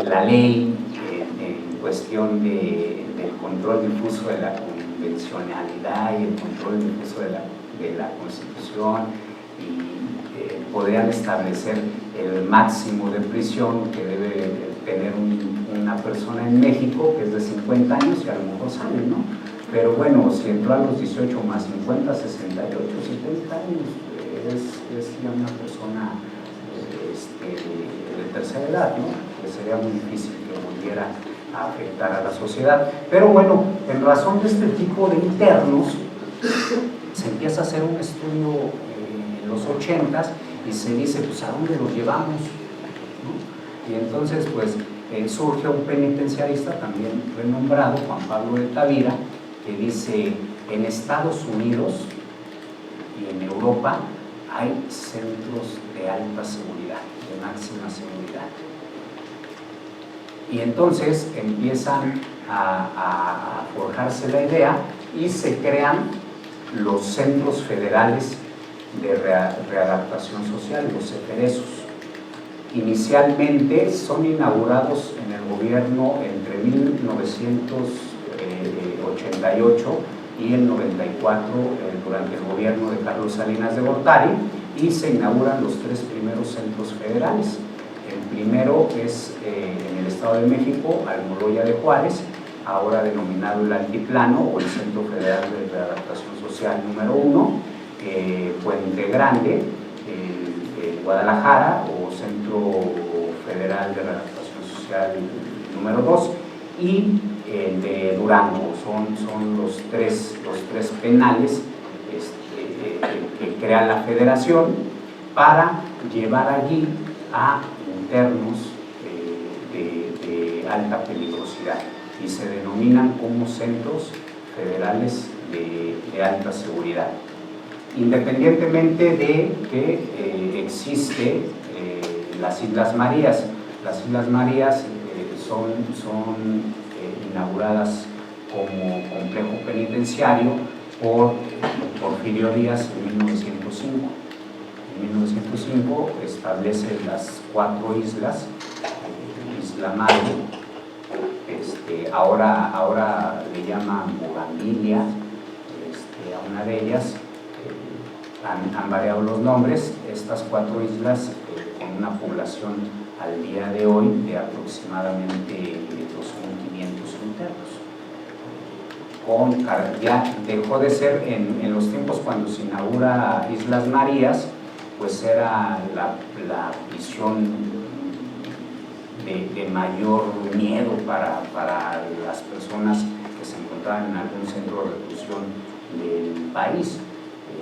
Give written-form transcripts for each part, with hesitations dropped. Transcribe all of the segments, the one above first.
la ley en cuestión del control difuso de la convencionalidad y el control difuso de la Constitución, y podrían establecer el máximo de prisión que debe tener una persona en México, que es de 50 años, y a lo mejor sale, ¿no? Pero bueno, si entró a los 18 más 50, 68, 70 años, es ya una persona de tercera edad, ¿no? Que sería muy difícil que volviera a afectar a la sociedad. Pero bueno, en razón de este tipo de internos, se empieza a hacer un estudio en los 80s y se dice, pues, ¿a dónde los llevamos? ¿No? Y entonces, pues, surge un penitenciarista también renombrado, Juan Pablo de Tavira, que dice, en Estados Unidos y en Europa hay centros de alta seguridad, de máxima seguridad. Y entonces empiezan a forjarse la idea y se crean los centros federales de readaptación social, los CEFERESOS. Inicialmente son inaugurados en el gobierno entre 1988 y el 94, durante el gobierno de Carlos Salinas de Gortari, y se inauguran los 3 primeros centros federales. El primero es en el Estado de México, Almoloya de Juárez, ahora denominado el Altiplano o el Centro Federal de Readaptación Social número 1, Puente Grande, Guadalajara, o Centro Federal de Readaptación Social número 2, y el de Durango. Son los tres penales que crea la federación para llevar allí a internos de alta peligrosidad, y se denominan como centros federales de alta seguridad. Independientemente de que existe las Islas Marías. Las Islas Marías son inauguradas como complejo penitenciario por Porfirio Díaz en 1905. En 1905 establece las 4 islas, Isla Madre, ahora le llaman Bugambilia, a una de ellas, han variado los nombres. Estas 4 islas con una población al día de hoy de aproximadamente 2.500 internos. Ya dejó de ser, en los tiempos cuando se inaugura Islas Marías, pues era la prisión de mayor miedo para las personas que se encontraban en algún centro de reclusión del país.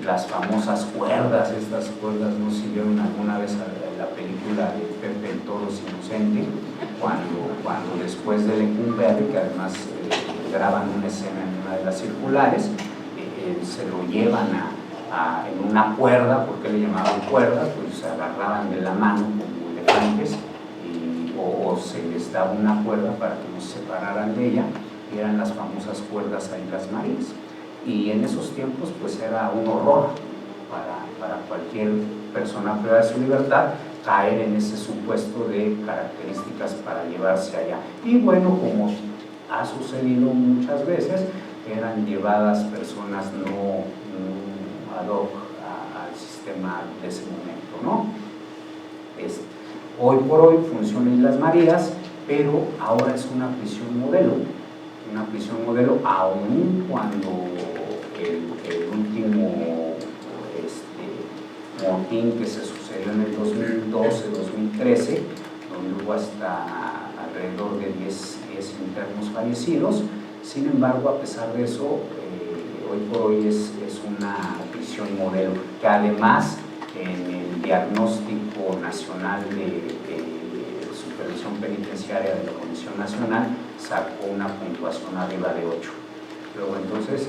Las famosas cuerdas, estas cuerdas, ¿no se vieron alguna vez la película de Pepe el Toro es Inocente? Cuando después de Lecumberri, que además graban una escena en una de las circulares, se lo llevan en una cuerda. ¿Por qué le llamaban cuerdas? Pues se agarraban de la mano como elefantes, o se les daba una cuerda para que no se separaran de ella, y eran las famosas cuerdas a Islas Marías. Y en esos tiempos pues era un horror para cualquier persona privada de su libertad caer en ese supuesto de características para llevarse allá. Y bueno, como ha sucedido muchas veces, eran llevadas personas no ad hoc al sistema de ese momento, ¿no? Hoy por hoy funciona Islas Marías, pero ahora es una prisión modelo. Una prisión modelo, aun cuando el último motín que se sucedió en el 2012-2013, donde hubo hasta alrededor de 10 internos fallecidos. Sin embargo, a pesar de eso, hoy por hoy es una prisión modelo, que además en el diagnóstico nacional de supervisión penitenciaria de la Comisión Nacional sacó una puntuación arriba de 8. Luego entonces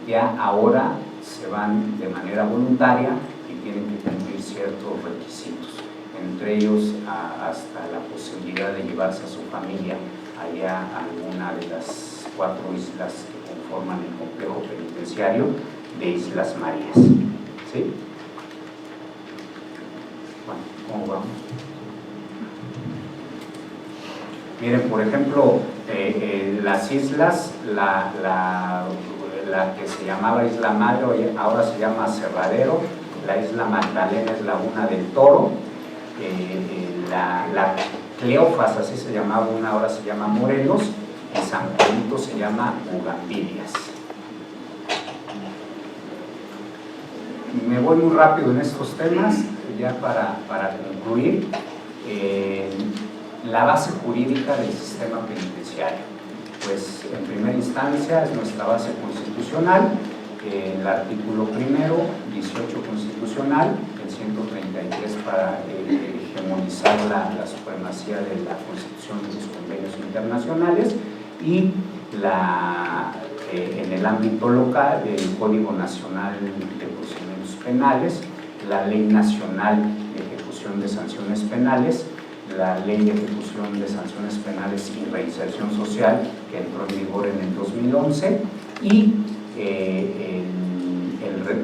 ya ahora se van de manera voluntaria y tienen que cumplir ciertos requisitos, entre ellos hasta la posibilidad de llevarse a su familia allá a alguna de las 4 islas que conforman el complejo penitenciario de Islas Marías. ¿Sí? Bueno, ¿cómo vamos? Miren, por ejemplo, las islas, la que se llamaba Isla Madre, ahora se llama Cerradero, la Isla Magdalena es Laguna del Toro, la Cleofas, así se llamaba una, ahora se llama Morelos, y San Juanito se llama Bugambilias. Me voy muy rápido en estos temas, ya para concluir. La base jurídica del sistema penitenciario, pues en primera instancia es nuestra base constitucional, el artículo primero, 18 constitucional, el 133 para hegemonizar la supremacía de la Constitución y los convenios internacionales, y en el ámbito local, el Código Nacional de Procedimientos Penales, la Ley Nacional de Ejecución de Sanciones Penales, la Ley de Ejecución de Sanciones Penales y Reinserción Social, que entró en vigor en el 2011, y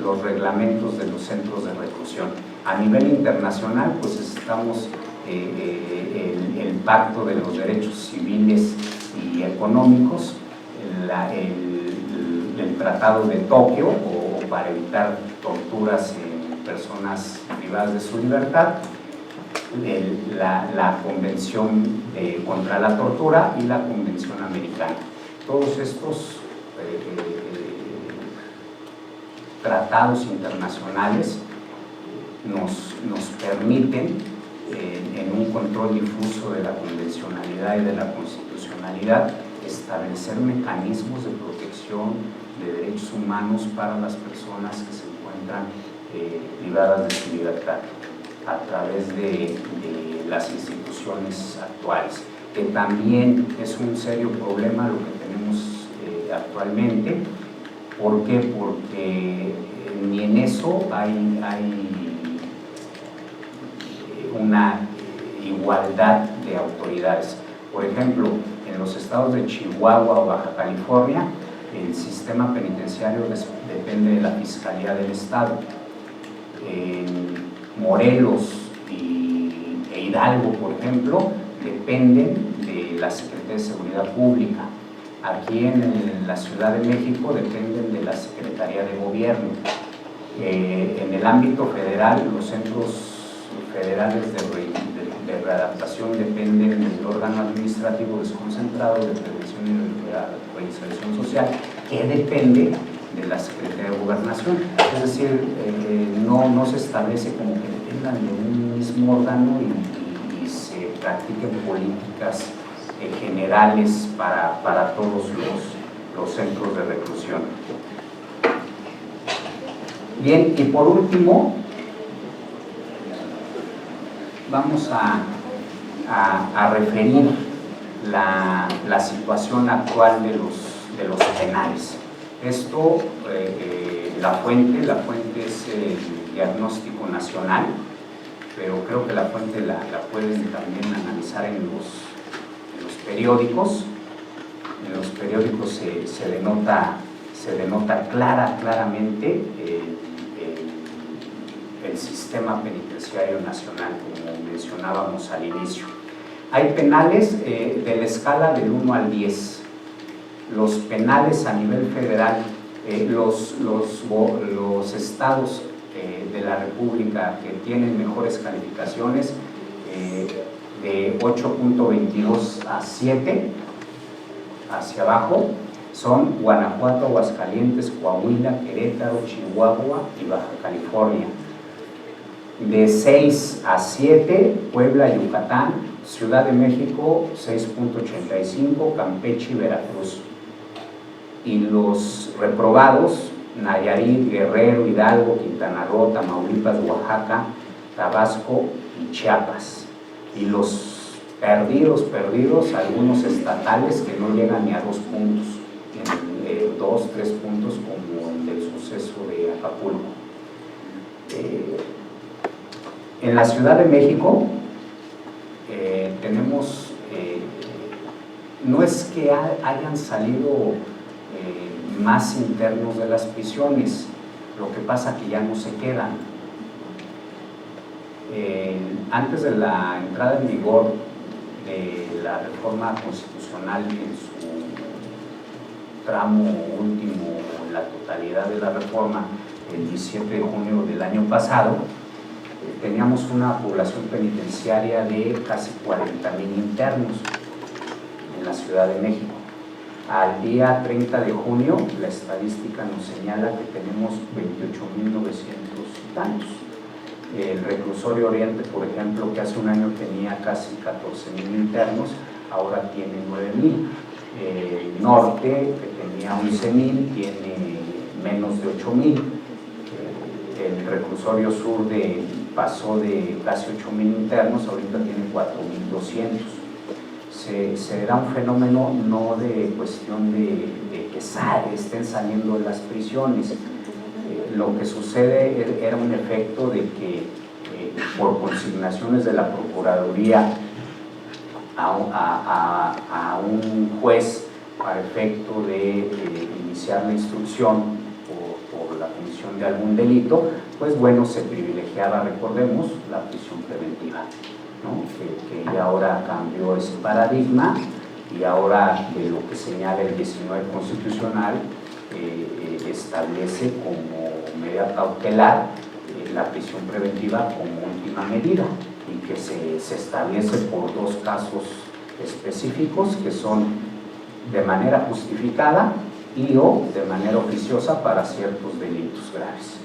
los reglamentos de los centros de reclusión. A nivel internacional, pues estamos el Pacto de los Derechos Civiles y Económicos, el Tratado de Tokio, o para evitar torturas en personas privadas de su libertad, la Convención contra la Tortura y la Convención Americana. Todos estos tratados internacionales nos permiten, en un control difuso de la convencionalidad y de la constitucionalidad, establecer mecanismos de protección de derechos humanos para las personas que se encuentran privadas de su libertad a través de las instituciones actuales, que también es un serio problema lo que tenemos actualmente. ¿Por qué? Porque ni en eso hay una igualdad de autoridades. Por ejemplo, en los estados de Chihuahua o Baja California, el sistema penitenciario depende de la Fiscalía del Estado. En Morelos e Hidalgo, por ejemplo, dependen de la Secretaría de Seguridad Pública. Aquí en la Ciudad de México dependen de la Secretaría de Gobierno. En el ámbito federal, los centros federales de readaptación dependen del órgano administrativo desconcentrado de prevención y reinserción social, que depende de la Secretaría de Gobernación. Es decir, no se establece como que dependan de un mismo órgano y se practiquen políticas generales para todos los centros de reclusión. Bien, y por último, vamos a referir la situación actual de los penales. Esto, la fuente es el Diagnóstico Nacional, pero creo que la fuente la pueden también analizar en los periódicos. En los periódicos se denota claramente el sistema penitenciario nacional, como mencionábamos al inicio. Hay penales de la escala del 1 al 10. Los penales a nivel federal, los estados de la República que tienen mejores calificaciones, de 8.22 a 7 hacia abajo, son Guanajuato, Aguascalientes, Coahuila, Querétaro, Chihuahua y Baja California. De 6 a 7, Puebla, Yucatán, Ciudad de México 6.85, Campeche y Veracruz. Y los reprobados, Nayarit, Guerrero, Hidalgo, Quintana Roo, Tamaulipas, Oaxaca, Tabasco y Chiapas. Y los perdidos, algunos estatales que no llegan ni a 2 puntos, 2, 3 puntos, como el del suceso de Acapulco. En la Ciudad de México tenemos, no es que hayan salido más internos de las prisiones, lo que pasa que ya no se quedan. Antes de la entrada en vigor de la reforma constitucional en su tramo último, la totalidad de la reforma, el 17 de junio del año pasado, teníamos una población penitenciaria de casi 40,000 internos en la Ciudad de México. Al día 30 de junio, la estadística nos señala que tenemos 28,900 tantos. El reclusorio Oriente, por ejemplo, que hace un año tenía casi 14,000 internos, ahora tiene 9,000. El Norte, que tenía 11,000, tiene menos de 8,000. El reclusorio Sur pasó de casi 8,000 internos, ahorita tiene 4,200. Se da un fenómeno no de cuestión de que estén saliendo de las prisiones. Lo que sucede era un efecto de que por consignaciones de la Procuraduría a un juez para efecto de iniciar la instrucción por la comisión de algún delito, pues bueno, se privilegiaba, recordemos, la prisión preventiva, ¿no? que ya ahora cambió ese paradigma, y ahora de lo que señala el 19 constitucional establece como medida cautelar la prisión preventiva como última medida, y que se establece por dos casos específicos, que son de manera justificada y o de manera oficiosa para ciertos delitos graves.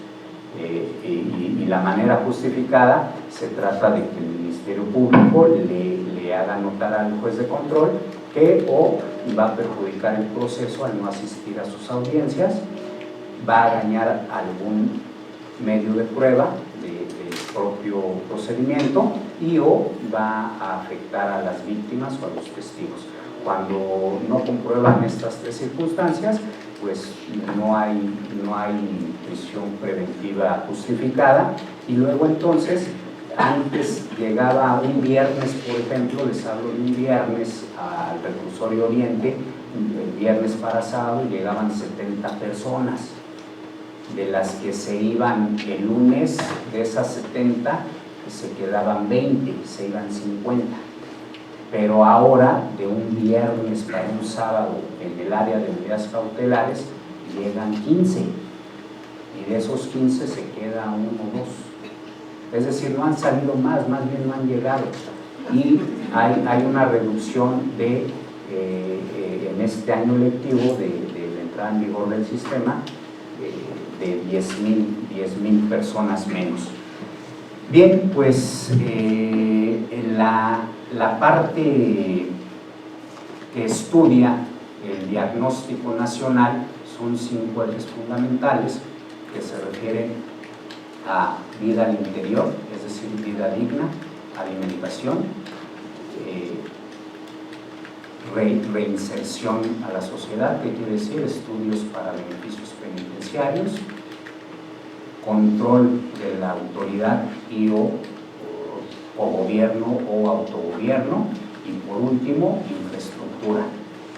Y la manera justificada se trata de que el Ministerio Público le haga notar al juez de control que o va a perjudicar el proceso al no asistir a sus audiencias, va a dañar algún medio de prueba del propio procedimiento, y o va a afectar a las víctimas o a los testigos. Cuando no comprueban estas tres circunstancias, pues no hay prisión preventiva justificada. Y luego entonces, antes llegaba un viernes, por ejemplo, les hablo de un viernes al reclusorio Oriente, el viernes para sábado llegaban 70 personas, de las que se iban el lunes, de esas 70 se quedaban 20, se iban 50. Pero ahora, de un viernes para un sábado, en el área de unidades cautelares, llegan 15, y de esos 15 se queda uno o dos. Es decir, no han salido más bien no han llegado. Y hay una reducción en este año lectivo de la entrada en vigor del sistema de 10,000 personas menos. Bien, pues en la parte que estudia el diagnóstico nacional son 5 ejes fundamentales que se refieren a vida al interior, es decir, vida digna, alimentación, reinserción a la sociedad, que quiere decir estudios para beneficios penitenciarios, control de la autoridad y o gobierno o autogobierno, y por último, infraestructura.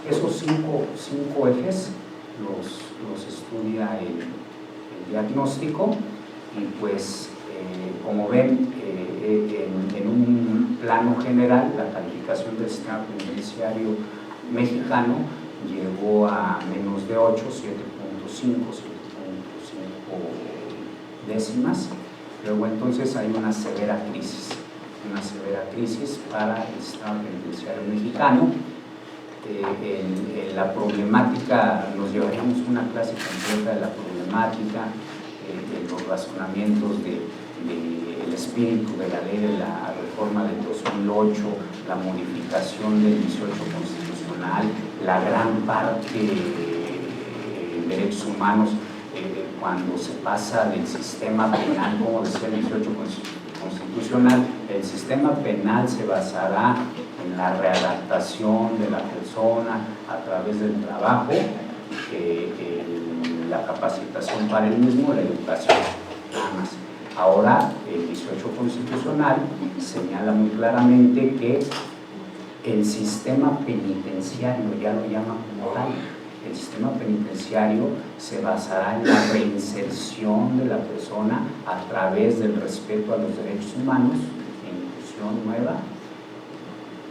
Esos cinco ejes los estudia el diagnóstico, y pues como ven, en un plano general, la calificación del sistema penitenciario mexicano llegó a menos de 8, 7.5 décimas. Luego entonces hay una severa crisis para el sistema penitenciario mexicano. En la problemática, nos llevaríamos una clase completa de la problemática, de los razonamientos del espíritu de la ley de la reforma del 2008, la modificación del 18 constitucional, la gran parte de derechos humanos, cuando se pasa del sistema penal, como decía el 18 constitucional, el sistema penal se basará en la readaptación de la persona a través del trabajo, la capacitación para el mismo, la educación, nada más. Ahora, el 18 constitucional señala muy claramente que el sistema penitenciario, ya lo llama como tal, el sistema penitenciario se basará en la reinserción de la persona a través del respeto a los derechos humanos, inclusión nueva,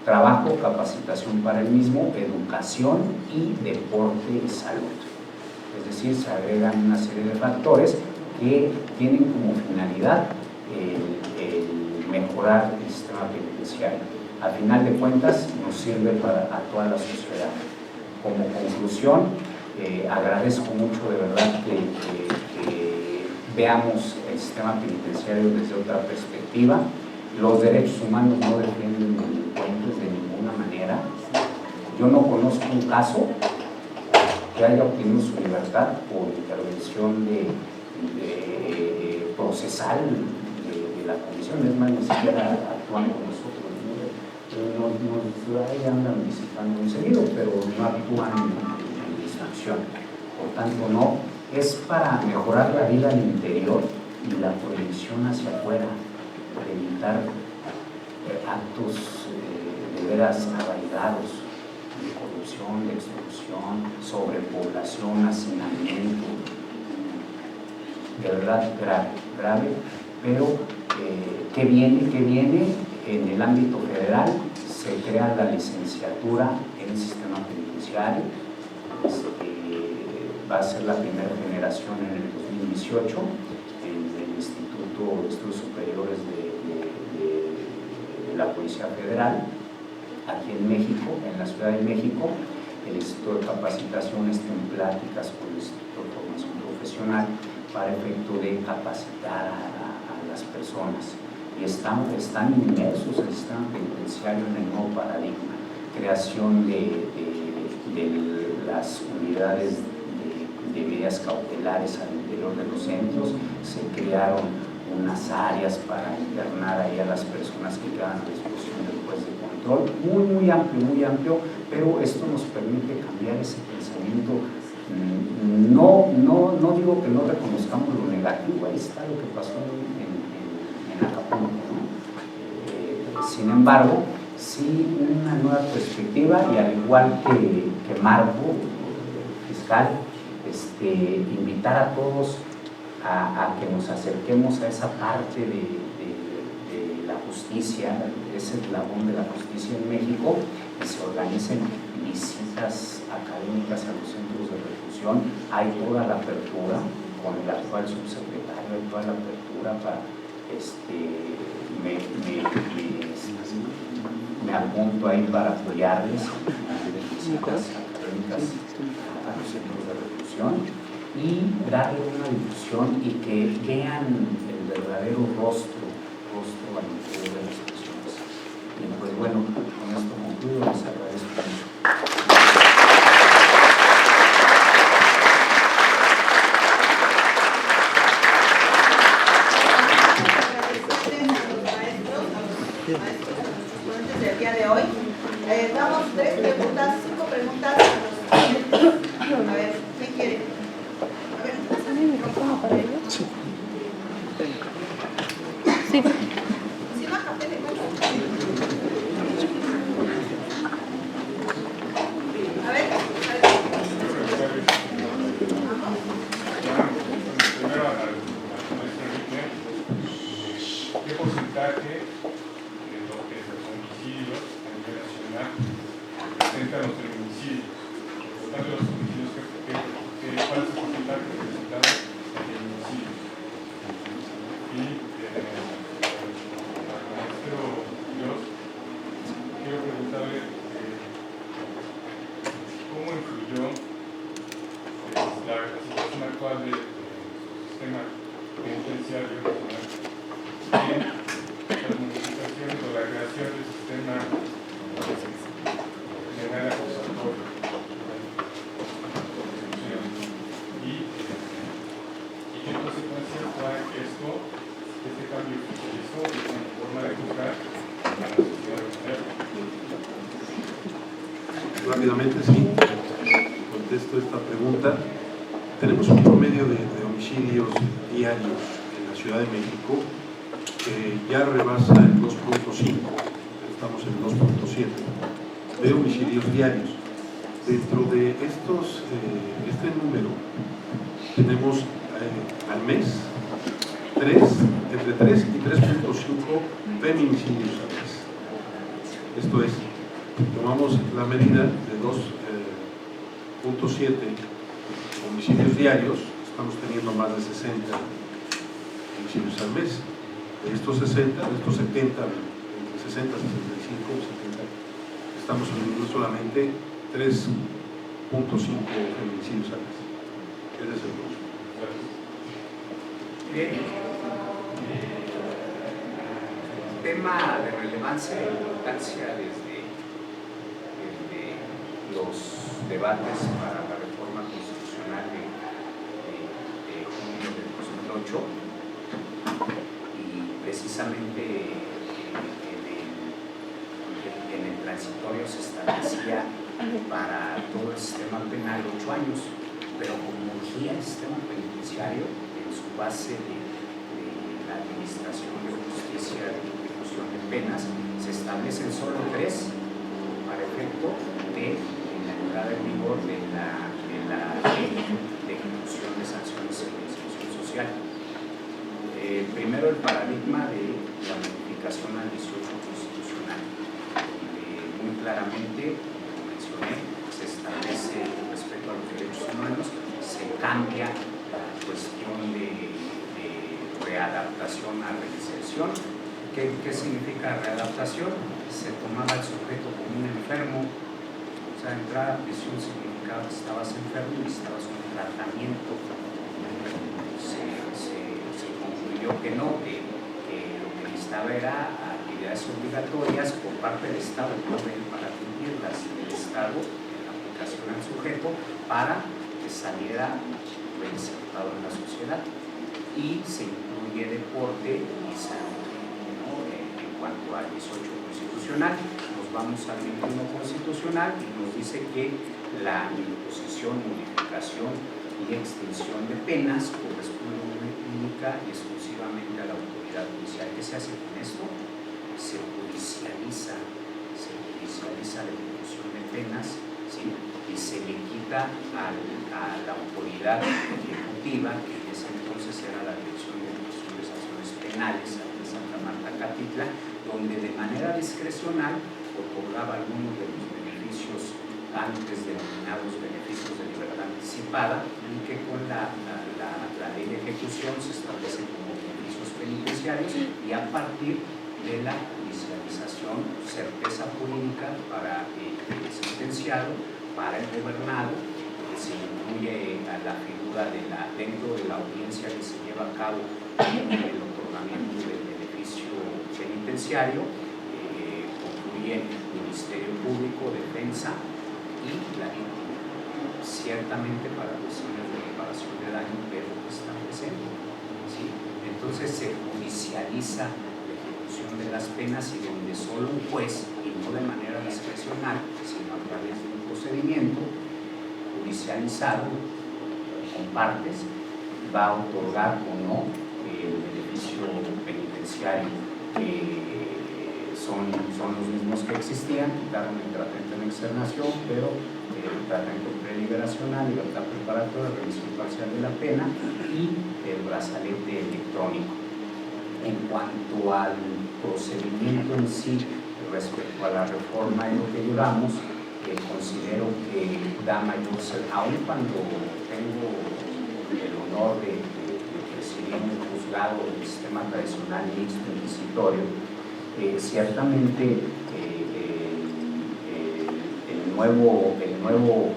trabajo, capacitación para el mismo, educación y deporte y salud. Es decir, se agregan una serie de factores que tienen como finalidad el mejorar el sistema penitenciario. Al final de cuentas, nos sirve a toda la sociedad. Como conclusión, agradezco mucho de verdad que veamos el sistema penitenciario desde otra perspectiva. Los derechos humanos no defienden delincuentes de ninguna manera. Yo no conozco un caso que haya obtenido su libertad por intervención procesal de la comisión. Es más, ni siquiera actúan con nosotros. Ahí andan visitando muy seguido, pero no actúan en distracción. Por tanto, no. Es para mejorar la vida al interior y la proyección hacia afuera, para evitar actos de veras arraigados, de corrupción, de extorsión, sobrepoblación, hacinamiento, de verdad grave, pero ¿qué viene? En el ámbito federal se crea la licenciatura en el sistema penitenciario, va a ser la primera generación en el 2018 del Instituto de Estudios Superiores de la Policía Federal, aquí en México, en la Ciudad de México. El Instituto de Capacitación está en pláticas con el Instituto de Formación Profesional para efecto de capacitar a las personas. Y están inmersos en el sistema penitenciario en el nuevo paradigma, creación de las unidades de medidas cautelares al interior de los centros. Se crearon unas áreas para internar ahí a las personas que quedan a disposición del juez de control, muy amplio, pero esto nos permite cambiar ese pensamiento. No digo que no reconozcamos lo negativo, ahí está lo que pasó en Acapulco, ¿no? Sin embargo, sí una nueva perspectiva, y al igual que Marco, fiscal, invitar a todos a que nos acerquemos a esa parte de la justicia, ese eslabón de la justicia en México, que se organicen visitas académicas a los centros de reclusión. Hay toda la apertura con el actual subsecretario, hay toda la apertura para me apunto ahí para apoyarles en visitas académicas a los centros de reclusión y darle una difusión y que vean el verdadero rostro al interior de las personas. Y pues bueno, con esto concluyo, les agradezco mucho. Del día de hoy. Damos 5 preguntas a ver, ¿qué quieren? A ver, ¿pasa mi micrófono para ellos? Sí. Sí. Si no, capté de cuenta. A ver. Primero a ¿qué porcentaje de lo que los homicidios a nivel nacional representan los feminicidios? Por tanto, los homicidios, ¿cuál es el porcentaje representado en feminicidios? Y maestro Dios, quiero preguntarle cómo influyó la situación actual del sistema penitenciario nacional en las modificaciones o la creación del sistema penal acusatorio y qué consecuencias trae este cambio que se hizo en la forma de juzgar a la sociedad moderna. Rápidamente, sí, contesto esta pregunta. Tenemos un promedio de homicidios diarios en la Ciudad de México que ya rebasa el 2.5, estamos en el 2.7 de homicidios diarios. Dentro de este número tenemos al mes entre 3 y 3.5 feminicidios al mes. Esto es tomamos la medida de 2.7 homicidios diarios, estamos teniendo más de 60 homicidios al mes. De estos 60, de estos 70, entre 60, 65, 70, estamos teniendo solamente 3.5 feminicidios al mes. Ese es el punto. Tema de relevancia e importancia desde los debates para la reforma constitucional de junio del 2008, y precisamente en el transitorio se establecía para todo el sistema penal 8 años, pero como urgía el sistema penitenciario en su base de la administración de justicia, de ejecución de penas, se establecen solo 3 para efecto de la entrada en vigor de la ley de ejecución de sanciones y reinserción social. Primero, el paradigma de la modificación al 18 constitucional, donde muy claramente, como mencioné, se establece respecto a los derechos humanos, se cambia la cuestión de readaptación a reinserción. ¿Qué significa readaptación? Se tomaba el sujeto como un enfermo, o sea, entrar a prisión significaba que estabas enfermo y necesitabas un tratamiento. Se concluyó que no, que lo que necesitaba era actividades obligatorias por parte del Estado, para cumplirlas del Estado en la aplicación al sujeto para que saliera reinsertado en la sociedad. Y se incluye deporte y salud. En cuanto al 18 constitucional, nos vamos al 21 constitucional y nos dice que la imposición, modificación y extinción de penas corresponde única y exclusivamente a la autoridad judicial. ¿Qué se hace con esto? Se judicializa la ejecución de penas, ¿sí? Y se le quita a la autoridad ejecutiva, que en ese entonces era la Dirección de Ejecución de Sanciones Penales de Santa Marta Catitla, donde de manera discrecional otorgaba algunos de los beneficios antes denominados beneficios de libertad anticipada, y que con la ley de ejecución se establecen como beneficios penitenciarios, y a partir de la judicialización, certeza jurídica para el sentenciado, para el gobernado, se incluye a la figura dentro de la audiencia que se lleva a cabo el otorgamiento del beneficio penitenciario, concluye Ministerio Público, Defensa y la víctima, ciertamente para cuestiones de reparación de daño, pero está presente, ¿sí? Entonces se judicializa la ejecución de las penas, y donde solo un juez, y no de manera discrecional, sino a través de un procedimiento judicializado con partes, va a otorgar o no el beneficio penitenciario. Son los mismos que existían, quitaron el tratamiento en externación, pero el tratamiento preliberacional, libertad preparatoria, revisión parcial de la pena y el brazalete electrónico. En cuanto al procedimiento en sí, respecto a la reforma en lo que llevamos, considero que da mayor certeza, aun cuando tengo el honor de presidir un juzgado del sistema tradicional mixto inquisitorio. Ciertamente el nuevo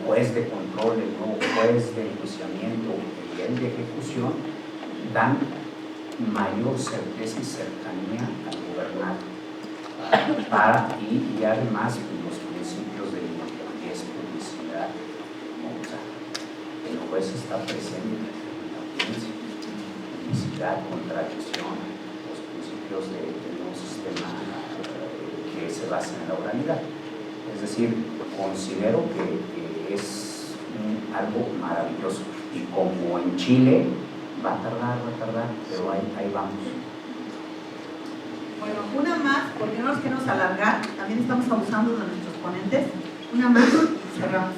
juez de control, el nuevo juez de enjuiciamiento y el de ejecución dan mayor certeza y cercanía al gobernado, y además los principios de inmediatez, publicidad, o sea, el juez está presente en la audiencia, publicidad, contradicción, los principios de un sistema que se basa en la oralidad. Es decir, considero que es algo maravilloso, y como en Chile va a tardar, pero ahí vamos. Bueno, una más, porque no nos queremos alargar, también estamos abusando de nuestros ponentes. Una más y cerramos.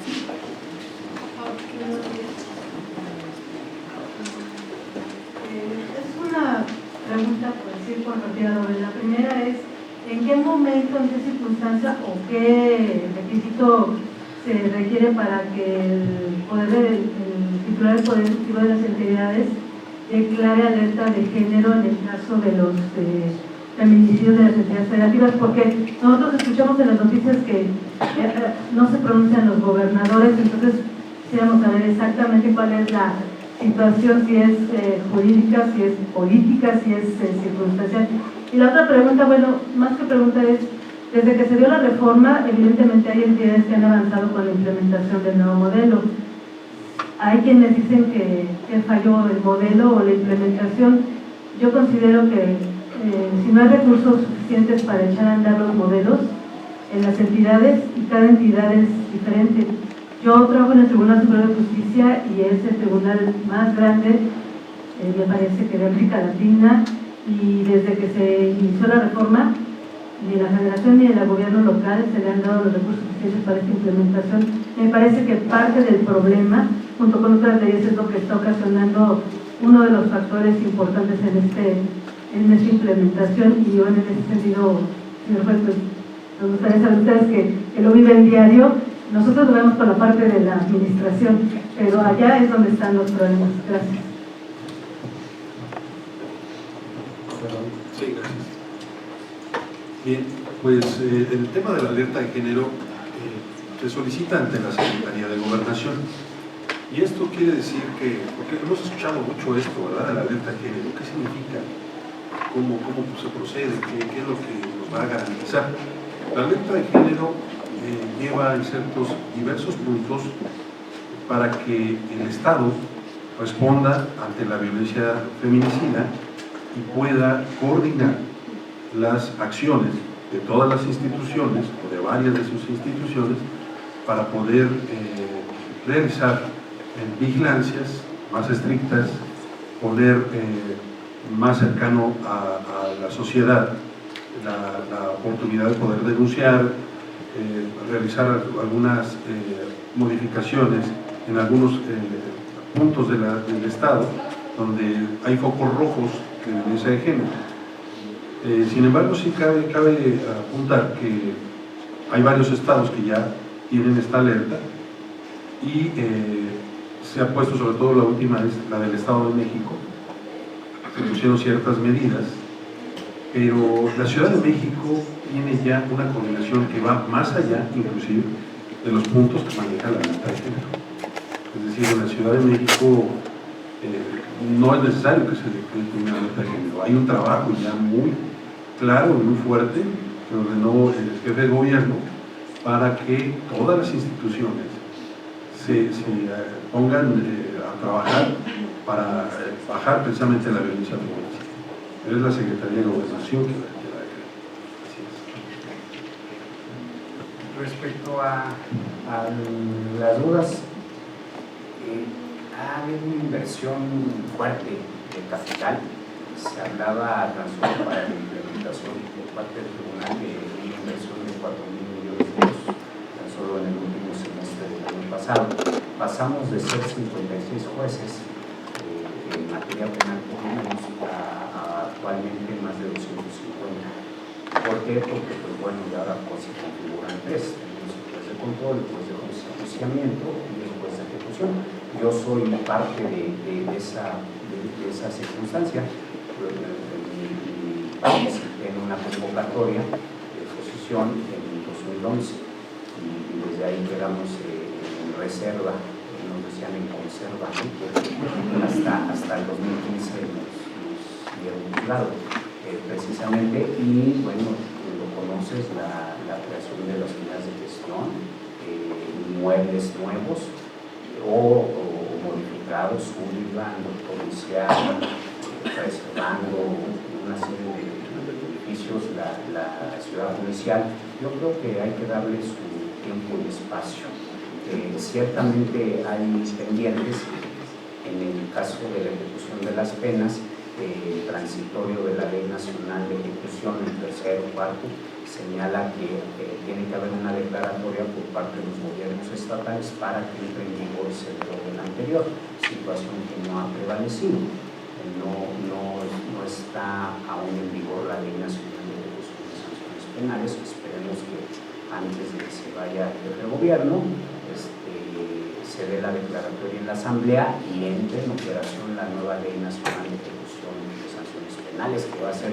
Es una pregunta, por decir, por retirado. La primera es, ¿En qué momento, en qué circunstancia o qué requisito se requiere para que el titular del Poder Ejecutivo de las entidades declare alerta de género en el caso de los feminicidios de las entidades federativas? Porque nosotros escuchamos en las noticias que no se pronuncian los gobernadores, entonces quisiéramos saber exactamente cuál es la situación, si es jurídica, si es política, si es circunstancial. Y la otra pregunta, bueno, más que pregunta es, desde que se dio la reforma, evidentemente hay entidades que han avanzado con la implementación del nuevo modelo. Hay quienes dicen que falló el modelo o la implementación. Yo considero que si no hay recursos suficientes para echar a andar los modelos en las entidades, y cada entidad es diferente. Yo trabajo en el Tribunal Superior de Justicia y es el tribunal más grande, me parece que de América Latina, y desde que se inició la reforma, ni en la Federación ni en el gobierno local se le han dado los recursos suficientes para esta implementación. Me parece que parte del problema, junto con otras leyes, es lo que está ocasionando uno de los factores importantes en esta implementación. Y yo en ese sentido, señor juez, pues, me gustaría saber ustedes que lo viven diario. Nosotros lo vemos por la parte de la administración, pero allá es donde están los problemas. Gracias. Sí, gracias. Bien, pues el tema de la alerta de género se solicita ante la Secretaría de Gobernación. Y esto quiere decir que, porque hemos escuchado mucho esto, ¿verdad?, de la alerta de género. ¿Qué significa? ¿Cómo se procede? ¿Qué es lo que nos va a garantizar? La alerta de género lleva insertos diversos puntos para que el Estado responda ante la violencia feminicida y pueda coordinar las acciones de todas las instituciones o de varias de sus instituciones para poder realizar vigilancias más estrictas, poner más cercano a la sociedad la oportunidad de poder denunciar, realizar algunas modificaciones en algunos puntos del Estado donde hay focos rojos de violencia de género. Sin embargo, sí cabe apuntar que hay varios estados que ya tienen esta alerta y se ha puesto, sobre todo la última es la del Estado de México, se pusieron ciertas medidas, pero la Ciudad de México tiene ya una coordinación que va más allá, inclusive, de los puntos que maneja la alerta de género. Es decir, en la Ciudad de México no es necesario que se decrete una alerta de género. Hay un trabajo ya muy claro y muy fuerte que ordenó el jefe de gobierno para que todas las instituciones se pongan a trabajar para bajar precisamente la violencia feminista. Es la Secretaría de Gobernación que la decreta. Respecto a las dudas, ha habido una inversión fuerte de capital. Se hablaba tan solo para la implementación por parte del tribunal de una inversión de 4.000 millones de pesos, tan solo en el último semestre del año pasado. Pasamos de ser 56 jueces en materia penal por lo menos a actualmente más de 250. ¿Por qué? Porque, pues bueno, ya ahora pues, se configuran tres: tenemos el juez de control, el juez de enjuiciamiento y el juez de ejecución. Yo soy parte de esa circunstancia. Participé en una convocatoria de exposición en 2011 y desde ahí quedamos en reserva, nos decían en conserva, ¿no? hasta el 2015 nos dieron un lado precisamente. Y bueno, lo conoces, la creación de las unidades de gestión, inmuebles nuevos o modificados, urbano, policial, preservando una serie de edificios, la ciudad judicial. Yo creo que hay que darle su tiempo y espacio. Ciertamente hay pendientes en el caso de la ejecución de las penas. El transitorio de la Ley Nacional de Ejecución, el tercero o cuarto, señala que tiene que haber una declaratoria por parte de los gobiernos estatales para que entre en vigor ese orden anterior, situación que no ha prevalecido. No está aún en vigor la Ley Nacional de Ejecución de Sanciones penales. Esperemos que antes de que se vaya el jefe de gobierno se dé la declaratoria en la Asamblea y entre en operación la nueva Ley Nacional de Ejecución de Sanciones Penales, que va a ser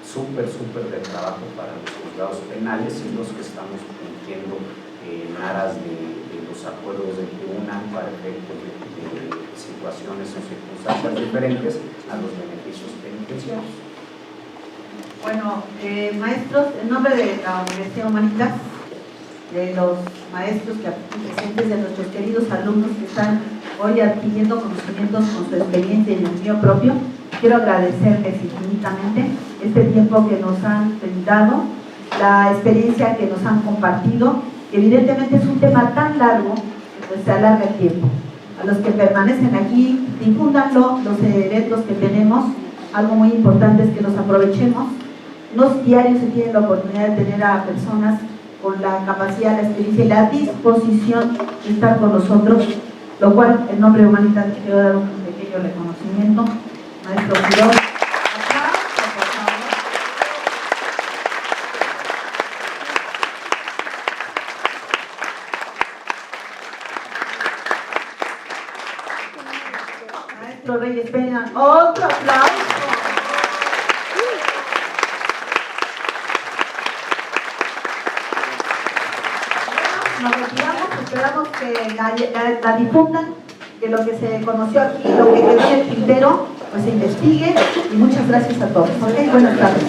súper de trabajo para los juzgados penales y los que estamos cumpliendo en aras de los acuerdos del tribunal para efectos de situaciones o circunstancias diferentes a los beneficios penitenciarios. Bueno, maestros, en nombre de la Universidad Humanitas, de los maestros que aquí presentes, de nuestros queridos alumnos que están hoy adquiriendo conocimientos con su experiencia y el mío propio, quiero agradecerles infinitamente este tiempo que nos han brindado, la experiencia que nos han compartido. Evidentemente es un tema tan largo que pues se alarga el tiempo. A los que permanecen aquí, difúndanlo, los eventos que tenemos. Algo muy importante es que los aprovechemos. Los diarios se tienen la oportunidad de tener a personas con la capacidad, la experiencia y la disposición de estar con nosotros, lo cual en nombre de Humanitas quiero dar un pequeño reconocimiento. Maestro Quiroz, Maestro Reyes Peña, otro aplauso. Nos retiramos, esperamos que la difundan, que lo que se conoció aquí, lo que quedó en el tintero, pues se investigue, y muchas gracias a todos. ¿Ok? Buenas tardes.